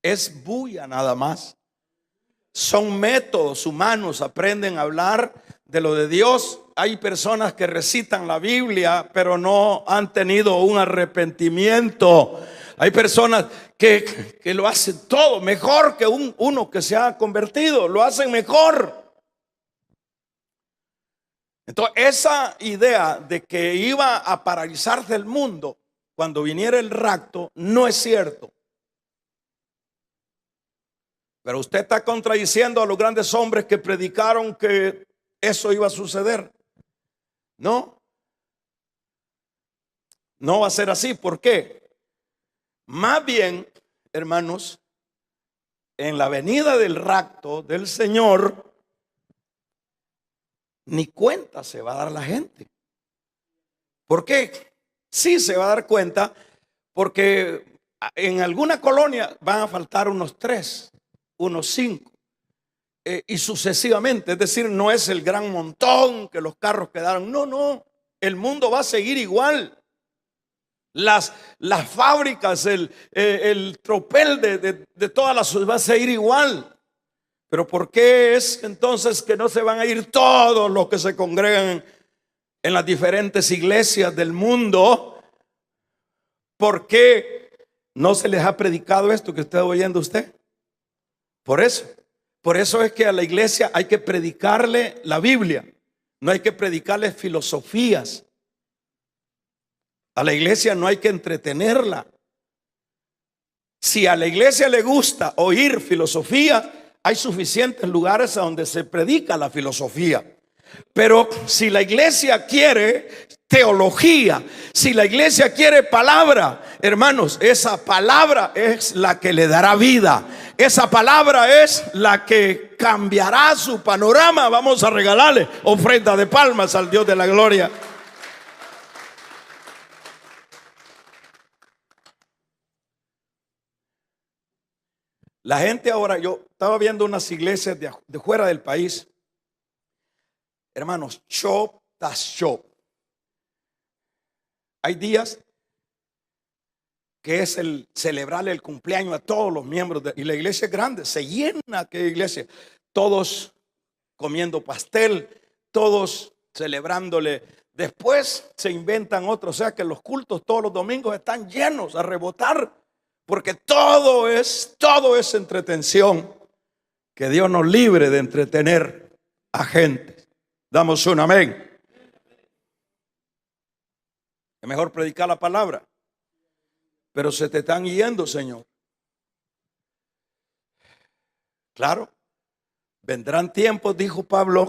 es bulla nada más. Son métodos humanos, aprenden a hablar de lo de Dios. Hay personas que recitan la Biblia, pero no han tenido un arrepentimiento. Hay personas que lo hacen todo mejor que uno que se ha convertido, lo hacen mejor. Entonces, esa idea de que iba a paralizarse el mundo cuando viniera el rapto no es cierto. Pero usted está contradiciendo a los grandes hombres que predicaron que eso iba a suceder. No, no va a ser así. ¿Por qué? Más bien, hermanos, en la venida del rapto del Señor, ni cuenta se va a dar la gente. ¿Por qué? Sí se va a dar cuenta, porque en alguna colonia van a faltar unos 3, unos 5, y sucesivamente. Es decir, no es el gran montón que los carros quedaron. No, no, el mundo va a seguir igual. Las fábricas, el tropel de todas las va a seguir igual. Pero ¿por qué es entonces que no se van a ir todos los que se congregan en las diferentes iglesias del mundo? ¿Por qué no se les ha predicado esto que está oyendo usted? Por eso es que a la iglesia hay que predicarle la Biblia, no hay que predicarle filosofías. A la iglesia no hay que entretenerla. Si a la iglesia le gusta oír filosofía, hay suficientes lugares a donde se predica la filosofía. Pero si la iglesia quiere teología, si la iglesia quiere palabra, hermanos, esa palabra es la que le dará vida. Esa palabra es la que cambiará su panorama. Vamos a regalarle ofrenda de palmas al Dios de la gloria. La gente ahora, yo estaba viendo unas iglesias de fuera del país, hermanos, show tras show. Hay días que es el celebrarle el cumpleaños a todos los miembros y la iglesia es grande, se llena aquella iglesia, todos comiendo pastel, todos celebrándole Después se inventan otros, o sea que los cultos todos los domingos están llenos a rebotar, porque todo es entretención. Que Dios nos libre de entretener a gente. Damos un amén. Es mejor predicar la palabra. Pero se te están yendo, Señor. Claro, vendrán tiempos, dijo Pablo,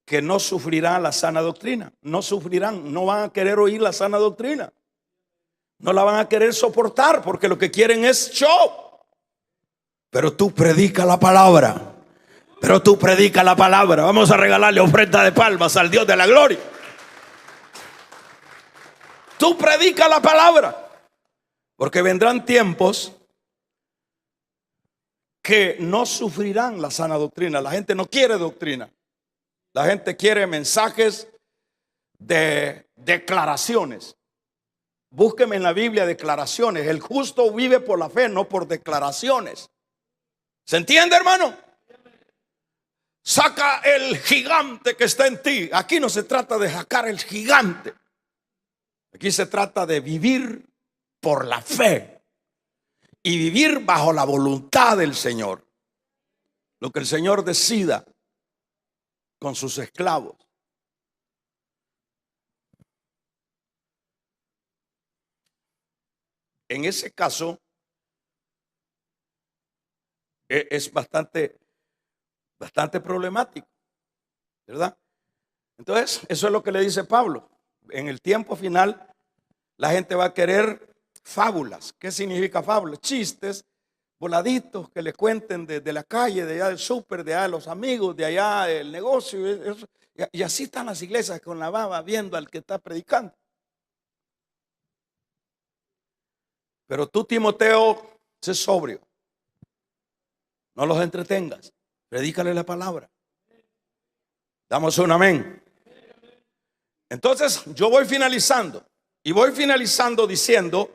que no sufrirán la sana doctrina. No sufrirán, no van a querer oír la sana doctrina. No la van a querer soportar porque lo que quieren es show. Pero tú predica la palabra. Pero tú predica la palabra. Vamos a regalarle ofrenda de palmas al Dios de la gloria. Tú predica la palabra. Porque vendrán tiempos que no sufrirán la sana doctrina. La gente no quiere doctrina. La gente quiere mensajes de declaraciones. Búsqueme en la Biblia declaraciones. El justo vive por la fe, no por declaraciones. ¿Se entiende, hermano? Saca el gigante que está en ti. Aquí no se trata de sacar el gigante. Aquí se trata de vivir por la fe y vivir bajo la voluntad del Señor. Lo que el Señor decida con sus esclavos. En ese caso es bastante problemático, ¿verdad? Entonces, eso es lo que le dice Pablo. En el tiempo final, la gente va a querer fábulas. ¿Qué significa fábulas? Chistes, voladitos que le cuenten de la calle, de allá del súper, de allá de los amigos, de allá del negocio. Eso. Y así están las iglesias con la baba viendo al que está predicando. Pero tú, Timoteo, sé sobrio. No los entretengas. Predícale la palabra. Damos un amén. Entonces yo voy finalizando. Y voy finalizando diciendo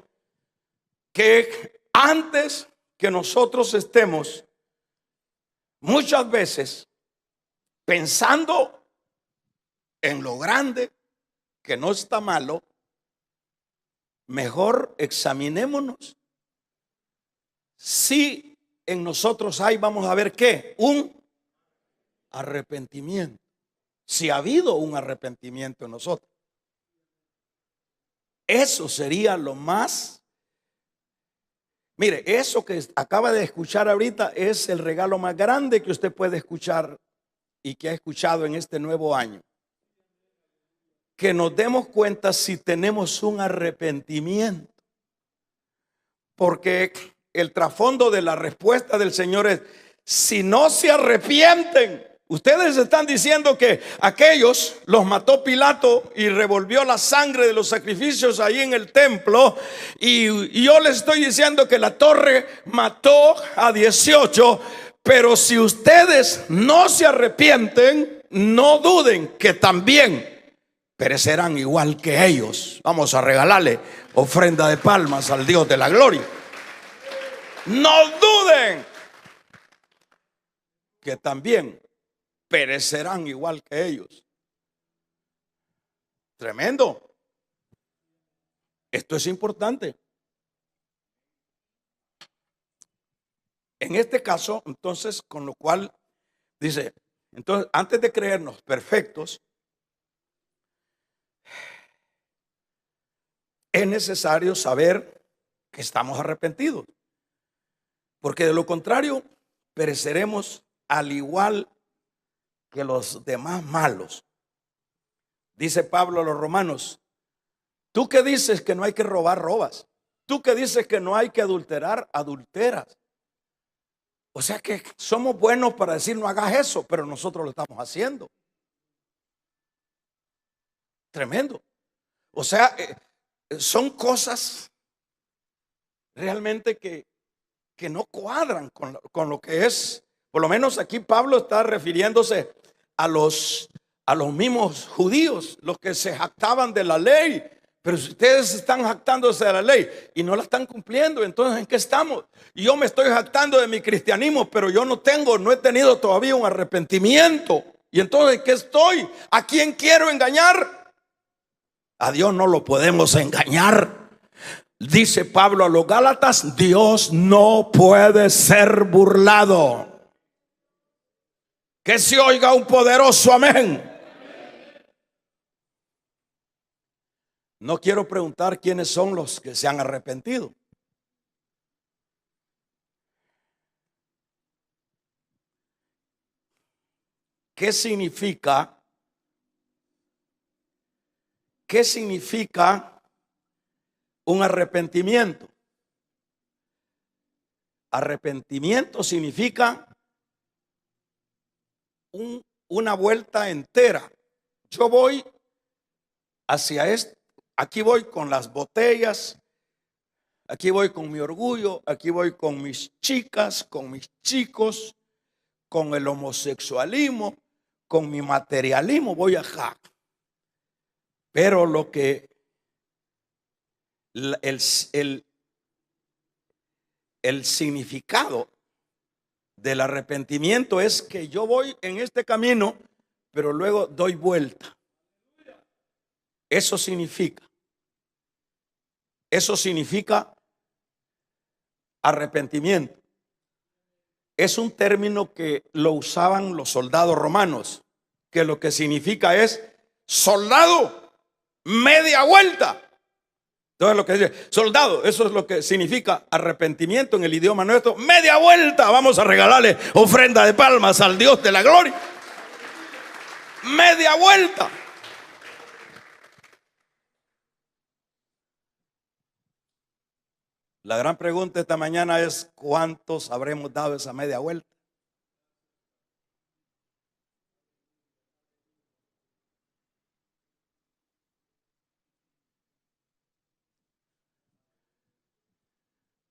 que antes que nosotros estemos muchas veces pensando en lo grande, que no está malo, mejor examinémonos si en nosotros hay, vamos a ver qué, un arrepentimiento. Si ha habido un arrepentimiento en nosotros. Eso sería lo más. Mire, eso que acaba de escuchar ahorita es el regalo más grande que usted puede escuchar y que ha escuchado en este nuevo año. Que nos demos cuenta si tenemos un arrepentimiento. Porque el trasfondo de la respuesta del Señor es: si no se arrepienten. Ustedes están diciendo que aquellos los mató Pilato y revolvió la sangre de los sacrificios ahí en el templo. Y yo les estoy diciendo que la torre mató a 18. Pero si ustedes no se arrepienten, no duden que también perecerán igual que ellos. Vamos a regalarle ofrenda de palmas al Dios de la gloria. No duden que también perecerán igual que ellos. Tremendo. Esto es importante. En este caso, entonces, con lo cual dice, entonces, antes de creernos perfectos, es necesario saber que estamos arrepentidos. Porque de lo contrario, pereceremos al igual que los demás malos. Dice Pablo a los romanos: tú que dices que no hay que robar, robas. Tú que dices que no hay que adulterar, adulteras. O sea que somos buenos para decir no hagas eso, pero nosotros lo estamos haciendo. Tremendo. O sea, son cosas realmente que no cuadran con lo que es. Por lo menos aquí Pablo está refiriéndose a los mismos judíos, los que se jactaban de la ley. Pero si ustedes están jactándose de la ley y no la están cumpliendo, entonces ¿en qué estamos? Y yo me estoy jactando de mi cristianismo, pero yo no he tenido todavía un arrepentimiento. Y entonces, ¿qué estoy? ¿A quién quiero engañar? A Dios no lo podemos engañar. Dice Pablo a los Gálatas: Dios no puede ser burlado. Que se oiga un poderoso amén. No quiero preguntar quiénes son los que se han arrepentido. ¿Qué significa? ¿Qué significa un arrepentimiento? Arrepentimiento significa una vuelta entera. Yo voy hacia esto. Aquí voy con las botellas, aquí voy con mi orgullo, aquí voy con mis chicas, con mis chicos, con el homosexualismo, con mi materialismo, voy acá. Pero lo que el significado del arrepentimiento es que yo voy en este camino, pero luego doy vuelta. Eso significa arrepentimiento. Es un término que lo usaban los soldados romanos, que lo que significa es: soldado, media vuelta. Entonces lo que dice soldado, eso es lo que significa arrepentimiento en el idioma nuestro. Media vuelta, vamos a regalarle ofrenda de palmas al Dios de la gloria. Media vuelta. La gran pregunta esta mañana es: ¿cuántos habremos dado esa media vuelta?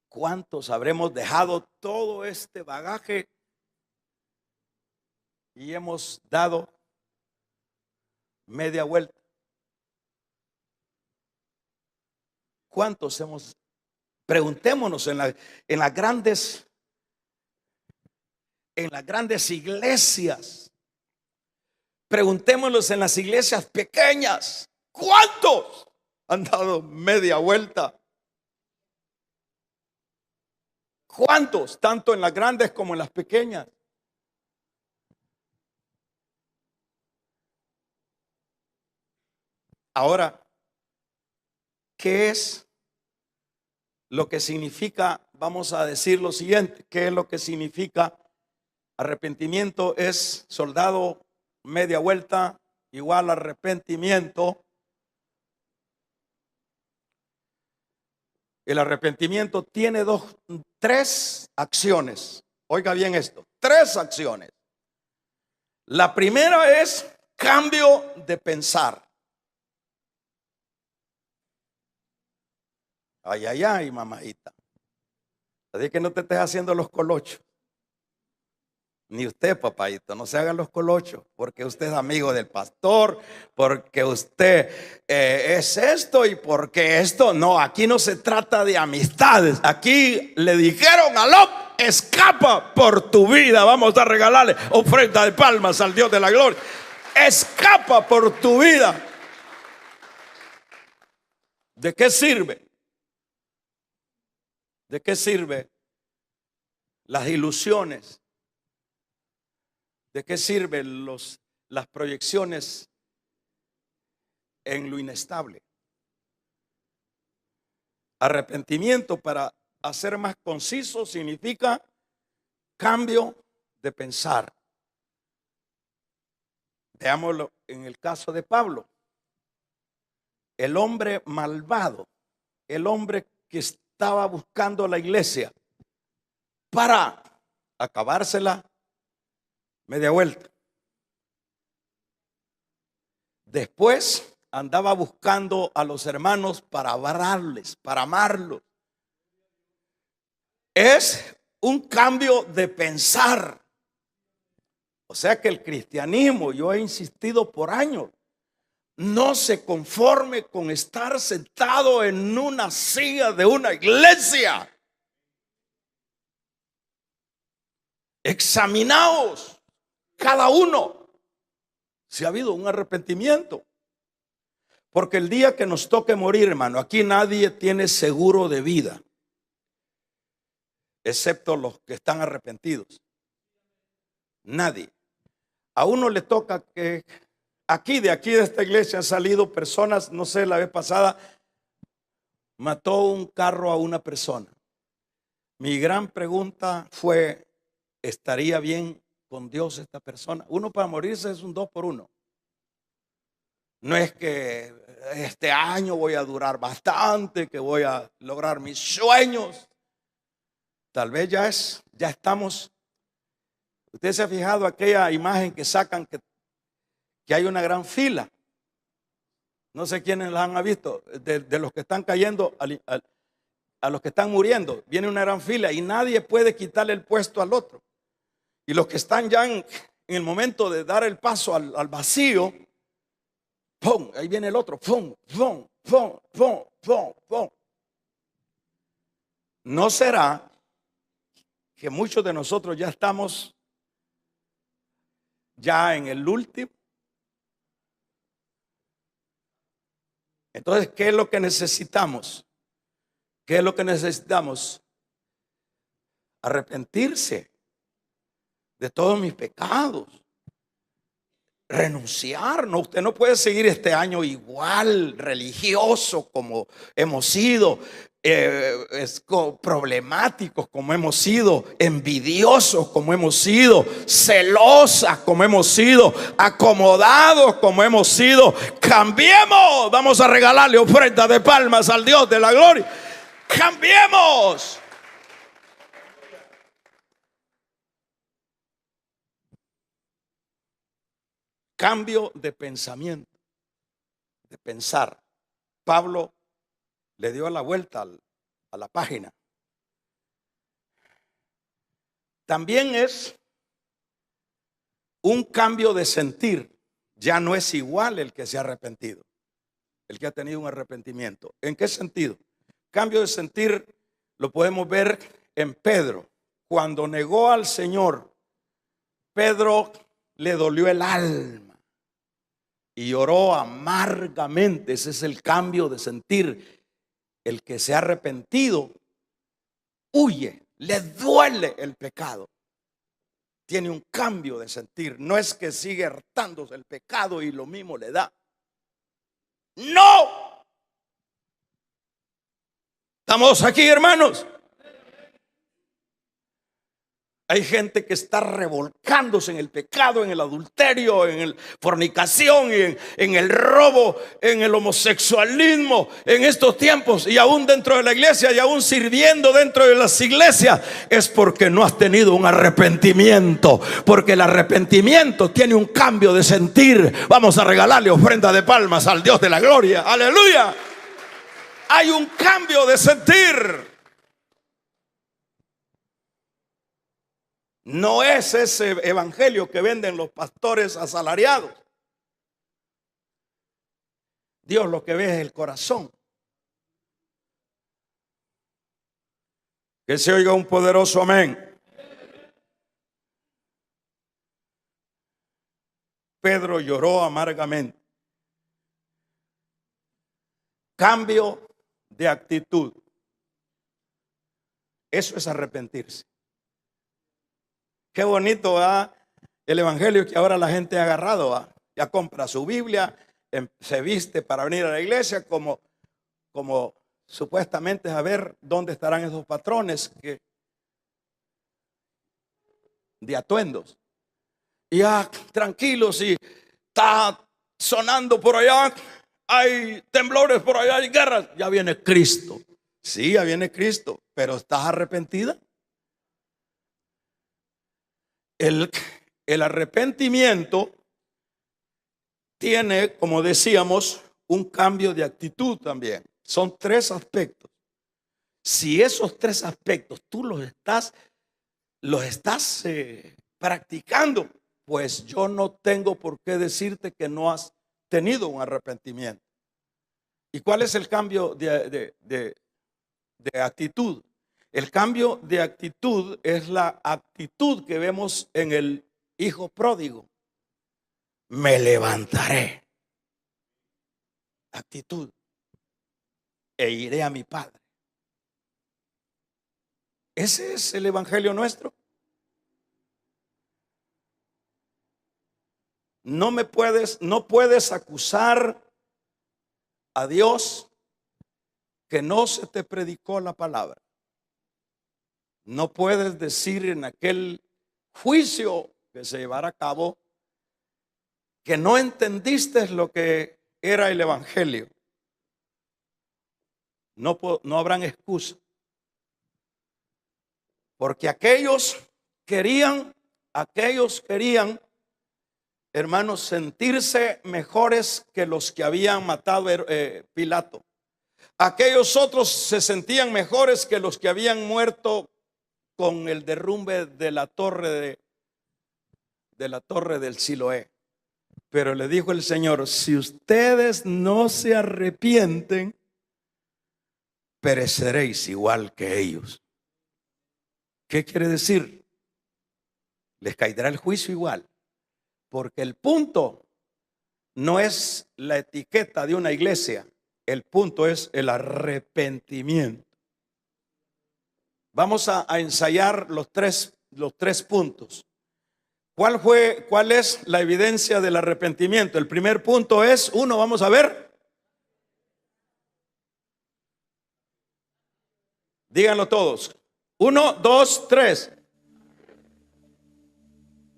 ¿Cuántos habremos dejado todo este bagaje y hemos dado media vuelta? ¿Cuántos hemos? Preguntémonos en las grandes iglesias. Preguntémonos en las iglesias pequeñas. ¿Cuántos han dado media vuelta? ¿Cuántos? Tanto en las grandes como en las pequeñas. Ahora, ¿qué es lo que significa? Vamos a decir lo siguiente: ¿qué es lo que significa arrepentimiento? Es soldado, media vuelta, igual arrepentimiento. El arrepentimiento tiene tres acciones. Oiga bien esto: tres acciones. La primera es cambio de pensar. Ay, ay, ay, mamadita. Así que no te estés haciendo los colochos. Ni usted, papadito, no se hagan los colochos, porque usted es amigo del pastor, porque usted es esto y porque esto. No, aquí no se trata de amistades. Aquí le dijeron a Lot: escapa por tu vida. Vamos a regalarle ofrenda de palmas al Dios de la gloria. Escapa por tu vida. ¿De qué sirve? ¿De qué sirve las ilusiones? ¿De qué sirven las proyecciones en lo inestable? Arrepentimiento, para hacer más conciso, significa cambio de pensar. Veámoslo en el caso de Pablo. El hombre malvado, el hombre que estaba buscando la iglesia para acabársela, media vuelta. Después andaba buscando a los hermanos para amarles, para amarlos. Es un cambio de pensar. O sea que el cristianismo, yo he insistido por años, no se conforme con estar sentado en una silla de una iglesia. Examinaos cada uno Si ha habido un arrepentimiento. Porque el día que nos toque morir, hermano, aquí nadie tiene seguro de vida, excepto los que están arrepentidos. Nadie. A uno le toca que de aquí de esta iglesia han salido personas, no sé, la vez pasada mató un carro a una persona. Mi gran pregunta fue, ¿estaría bien con Dios esta persona? Uno para morirse es un 2 por 1. No es que este año voy a durar bastante, que voy a lograr mis sueños. Tal vez ya estamos. Usted se ha fijado aquella imagen que sacan que hay una gran fila. No sé quiénes la han visto, de los que están cayendo a los que están muriendo. Viene una gran fila y nadie puede quitarle el puesto al otro. Y los que están ya en el momento de dar el paso al vacío, ¡pum! Ahí viene el otro, ¡pum! ¡Pum! ¡Pum! ¡Pum! ¡Pum! ¡Pum! ¿No será que muchos de nosotros ya estamos ya en el último? Entonces, ¿qué es lo que necesitamos? ¿Qué es lo que necesitamos? Arrepentirse de todos mis pecados. Renunciar. No, usted no puede seguir este año igual, religioso como hemos sido, problemáticos como hemos sido, envidiosos como hemos sido, celosas como hemos sido, acomodados como hemos sido. Cambiemos. Vamos a regalarle ofrenda de palmas al Dios de la gloria. Cambiemos. Cambio de pensamiento, de pensar. Pablo le dio la vuelta a la página. También es un cambio de sentir. Ya no es igual el que se ha arrepentido, el que ha tenido un arrepentimiento. ¿En qué sentido? Cambio de sentir lo podemos ver en Pedro. Cuando negó al Señor, Pedro le dolió el alma y lloró amargamente. Ese es el cambio de sentir. El que se ha arrepentido huye, le duele el pecado. Tiene un cambio de sentir. No es que sigue hartándose el pecado y lo mismo le da. No. ¿Estamos aquí, hermanos? Hay gente que está revolcándose en el pecado, en el adulterio, en la fornicación, en el robo, en el homosexualismo en estos tiempos, y aún dentro de la iglesia y aún sirviendo dentro de las iglesias. Es porque no has tenido un arrepentimiento, porque el arrepentimiento tiene un cambio de sentir. Vamos a regalarle ofrenda de palmas al Dios de la gloria. Aleluya. Hay un cambio de sentir. No es ese evangelio que venden los pastores asalariados. Dios lo que ve es el corazón. Que se oiga un poderoso amén. Pedro lloró amargamente. Cambio de actitud. Eso es arrepentirse. Qué bonito va el evangelio que ahora la gente ha agarrado. ¿Va? Ya compra su Biblia, se viste para venir a la iglesia como supuestamente a ver dónde estarán esos patrones de atuendos. Y ya tranquilos, y está sonando por allá, hay temblores por allá, hay guerras. Ya viene Cristo. Sí, ya viene Cristo, pero ¿estás arrepentida? El arrepentimiento tiene, como decíamos, un cambio de actitud también. Son 3 aspectos. Si esos 3 aspectos tú los estás practicando, pues yo no tengo por qué decirte que no has tenido un arrepentimiento. ¿Y cuál es el cambio de actitud? El cambio de actitud es la actitud que vemos en el hijo pródigo. me levantaré. Actitud. E iré a mi Padre. Ese es el evangelio nuestro. No puedes acusar a Dios que no se te predicó la palabra. No puedes decir en aquel juicio que se llevará a cabo que no entendiste lo que era el evangelio. No habrán excusa. Porque aquellos querían, hermanos, sentirse mejores que los que habían matado a Pilato. Aquellos otros se sentían mejores que los que habían muerto con el derrumbe de la torre del Siloé. Pero le dijo el Señor: si ustedes no se arrepienten, pereceréis igual que ellos. ¿Qué quiere decir? Les caerá el juicio igual. Porque el punto no es la etiqueta de una iglesia, el punto es el arrepentimiento. Vamos a ensayar los tres puntos. ¿Cuál es la evidencia del arrepentimiento? El primer punto es, vamos a ver. Díganlo todos. 1, 2, 3.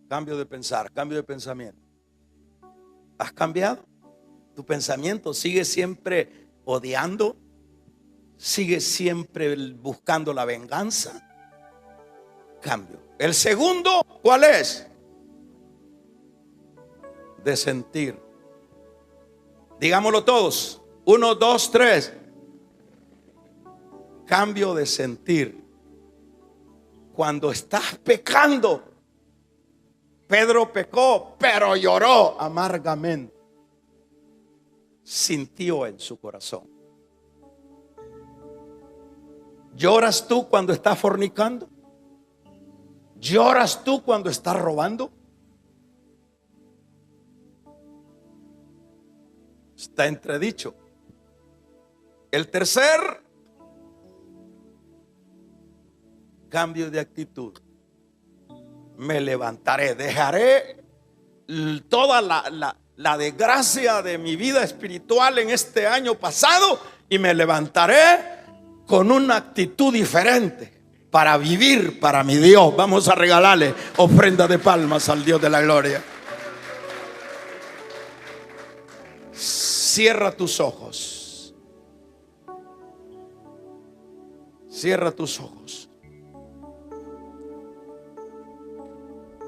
Cambio de pensar, cambio de pensamiento. ¿Has cambiado? ¿Tu pensamiento sigue siempre odiando? ¿Sigue siempre buscando la venganza? Cambio. El segundo, ¿cuál es? De sentir. Digámoslo todos. 1, 2, 3. Cambio de sentir. Cuando estás pecando, Pedro pecó, pero lloró amargamente. Sintió en su corazón. ¿Lloras tú cuando estás fornicando? ¿Lloras tú cuando estás robando? Está entredicho. El tercer cambio de actitud. Me levantaré, dejaré toda la desgracia de mi vida espiritual en este año pasado y me levantaré con una actitud diferente para vivir para mi Dios. Vamos a regalarle ofrenda de palmas al Dios de la gloria. Cierra tus ojos. Cierra tus ojos.